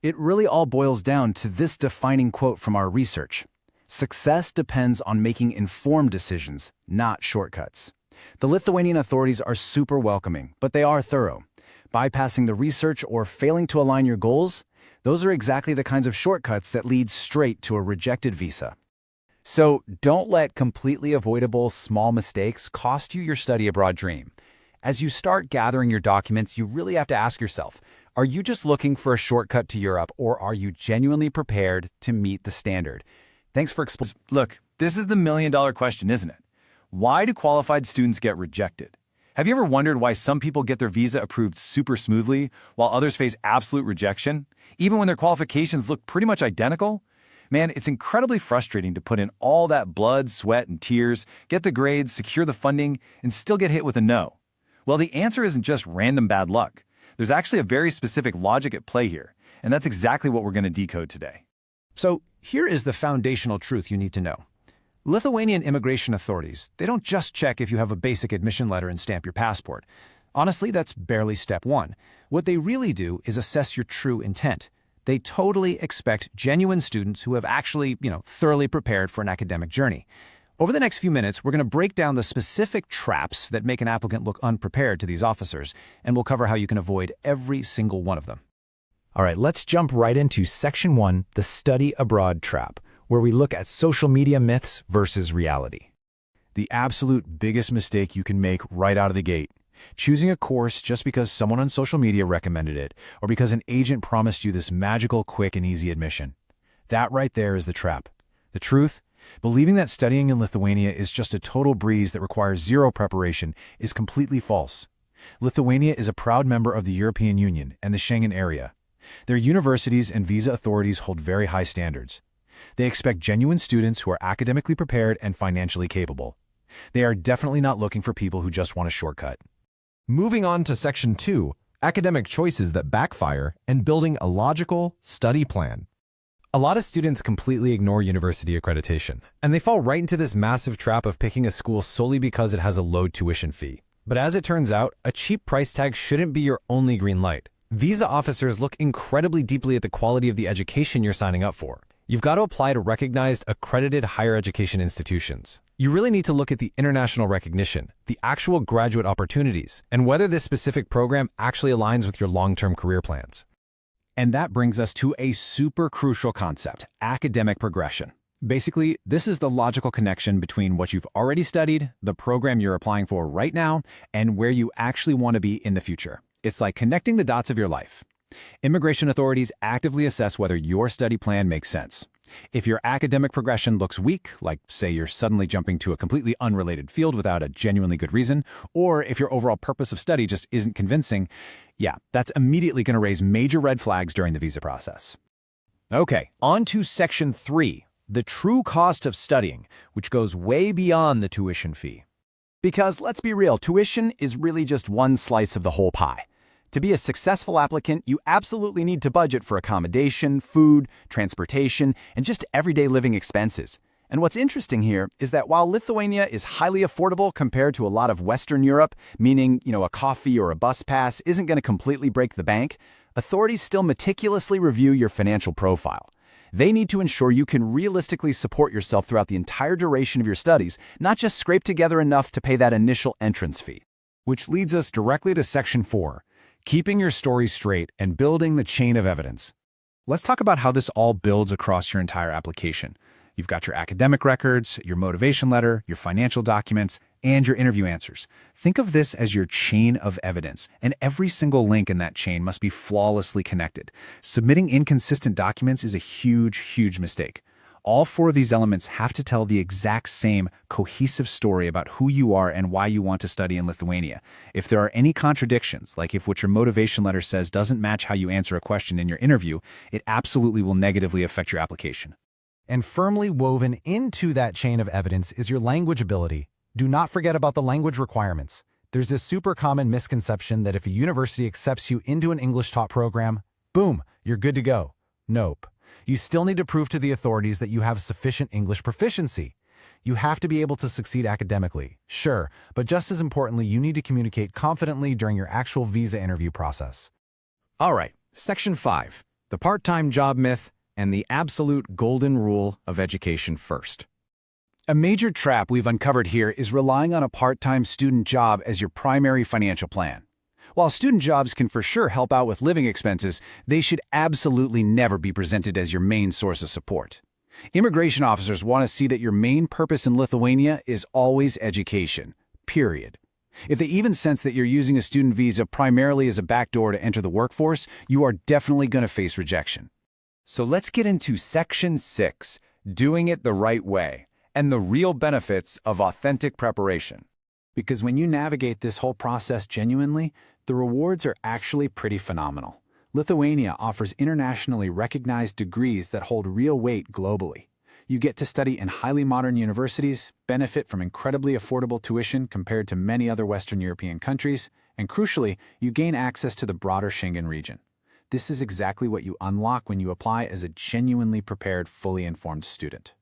It really all boils down to this defining quote from our research. Success depends on making informed decisions, not shortcuts. The Lithuanian authorities are super welcoming, but they are thorough. Bypassing the research or failing to align your goals, those are exactly the kinds of shortcuts that lead straight to a rejected visa. So don't let completely avoidable small mistakes cost you your study abroad dream. As you start gathering your documents, you really have to ask yourself, are you just looking for a shortcut to Europe, or are you genuinely prepared to meet the standard? Thanks for explaining. Look, this is the million-dollar question, isn't it? Why do qualified students get rejected? Have you ever wondered why some people get their visa approved super smoothly, while others face absolute rejection, even when their qualifications look pretty much identical? Man, it's incredibly frustrating to put in all that blood, sweat, and tears, get the grades, secure the funding, and still get hit with a no. Well, the answer isn't just random bad luck. There's actually a very specific logic at play here, and that's exactly what we're going to decode today. So here is the foundational truth you need to know. Lithuanian immigration authorities, they don't just check if you have a basic admission letter and stamp your passport. Honestly, that's barely step one. What they really do is assess your true intent. They totally expect genuine students who have actually, thoroughly prepared for an academic journey. Over the next few minutes, we're going to break down the specific traps that make an applicant look unprepared to these officers, and we'll cover how you can avoid every single one of them. All right, let's jump right into Section 1, the Study Abroad Trap, where we look at social media myths versus reality. The absolute biggest mistake you can make right out of the gate. Choosing a course just because someone on social media recommended it, or because an agent promised you this magical, quick, and easy admission. That right there is the trap. The truth? Believing that studying in Lithuania is just a total breeze that requires zero preparation is completely false. Lithuania is a proud member of the European Union and the Schengen area. Their universities and visa authorities hold very high standards. They expect genuine students who are academically prepared and financially capable. They are definitely not looking for people who just want a shortcut. Moving on to Section 2, Academic Choices that Backfire and Building a Logical Study Plan. A lot of students completely ignore university accreditation, and they fall right into this massive trap of picking a school solely because it has a low tuition fee. But as it turns out, a cheap price tag shouldn't be your only green light. Visa officers look incredibly deeply at the quality of the education you're signing up for. You've got to apply to recognized, accredited higher education institutions. You really need to look at the international recognition, the actual graduate opportunities, and whether this specific program actually aligns with your long-term career plans. And that brings us to a super crucial concept, academic progression. Basically, this is the logical connection between what you've already studied, the program you're applying for right now, and where you actually want to be in the future. It's like connecting the dots of your life. Immigration authorities actively assess whether your study plan makes sense. If your academic progression looks weak, like say you're suddenly jumping to a completely unrelated field without a genuinely good reason, or if your overall purpose of study just isn't convincing, that's immediately going to raise major red flags during the visa process. Okay, on to Section 3, the true cost of studying, which goes way beyond the tuition fee. Because let's be real, tuition is really just one slice of the whole pie. To be a successful applicant, you absolutely need to budget for accommodation, food, transportation, and just everyday living expenses. And what's interesting here is that while Lithuania is highly affordable compared to a lot of Western Europe, meaning, a coffee or a bus pass isn't going to completely break the bank, authorities still meticulously review your financial profile. They need to ensure you can realistically support yourself throughout the entire duration of your studies, not just scrape together enough to pay that initial entrance fee. Which leads us directly to Section 4, keeping your story straight and building the chain of evidence. Let's talk about how this all builds across your entire application. You've got your academic records, your motivation letter, your financial documents, and your interview answers. Think of this as your chain of evidence, and every single link in that chain must be flawlessly connected. Submitting inconsistent documents is a huge, huge mistake. All four of these elements have to tell the exact same cohesive story about who you are and why you want to study in Lithuania. If there are any contradictions, like if what your motivation letter says doesn't match how you answer a question in your interview, it absolutely will negatively affect your application. And firmly woven into that chain of evidence is your language ability. Do not forget about the language requirements. There's this super common misconception that if a university accepts you into an English-taught program, boom, you're good to go. Nope. You still need to prove to the authorities that you have sufficient English proficiency. You have to be able to succeed academically, sure, but just as importantly, you need to communicate confidently during your actual visa interview process. All right, Section 5, the part-time job myth, and the absolute golden rule of education first. A major trap we've uncovered here is relying on a part-time student job as your primary financial plan. While student jobs can for sure help out with living expenses, they should absolutely never be presented as your main source of support. Immigration officers want to see that your main purpose in Lithuania is always education, period. If they even sense that you're using a student visa primarily as a backdoor to enter the workforce, you are definitely going to face rejection. So let's get into Section 6, doing it the right way, and the real benefits of authentic preparation. Because when you navigate this whole process genuinely, the rewards are actually pretty phenomenal. Lithuania offers internationally recognized degrees that hold real weight globally. You get to study in highly modern universities, benefit from incredibly affordable tuition compared to many other Western European countries, and crucially, you gain access to the broader Schengen region. This is exactly what you unlock when you apply as a genuinely prepared, fully informed student.